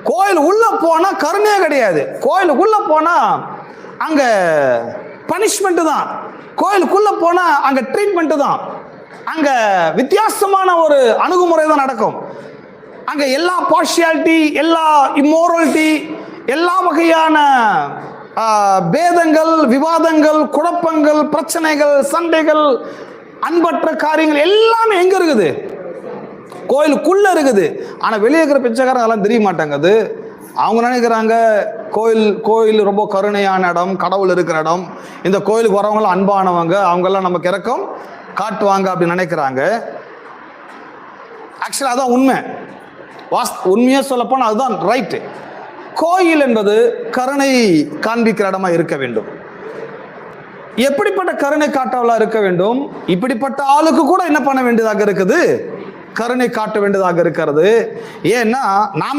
கோயில் உள்ள போனா கருணையே கிடையாது. கோயிலுக்குள்ள போனா அங்க பனிஷ்மெண்ட் தான். கோயிலுக்குள்ள போனா அங்க ட்ரீட்மெண்ட் தான். அங்க வித்தியாசமான ஒரு அணுகுமுறை தான் நடக்கும். அங்க எல்லா பார்ஷியாலிட்டி, எல்லா இம்மோரலிட்டி, எல்லா வகையான பேதங்கள், விவாதங்கள், குழப்பங்கள், பிரச்சனைகள், சண்டைகள், அன்பற்ற காரியங்கள் எல்லாமே எங்க இருக்குது? கோயிலுக்குள்ள இருக்குது. ஆனா வெளியே இருக்கிற பிச்சைக்காரங்க அதெல்லாம் தெரிய மாட்டாங்க. அது அவங்க நினைக்கிறாங்க கோயில் ரொம்ப கருணையான இடம், கடவுள் இருக்கிற இடம், இந்த கோயிலுக்கு வரவங்களும் அன்பானவங்க, அவங்கெல்லாம் நமக்கு இரக்கம் காட்டுவாங்க அப்படின்னு நினைக்கிறாங்க. ஆக்சுவலா அதான் உண்மை. உண்மையா சொல்ல போனா அதுதான் ரைட். கோயில் என்பது கருணை காண்பிக்கிற இடமா இருக்க வேண்டும். எப்படிப்பட்ட கருணை காட்டவளா இருக்க வேண்டும்? இப்படிப்பட்ட ஆளுக்கு கூட என்ன பண்ண வேண்டியதாக இருக்குது? கருணை காட்ட வேண்டியதாக இருக்கிறது. ஏன்னா நாம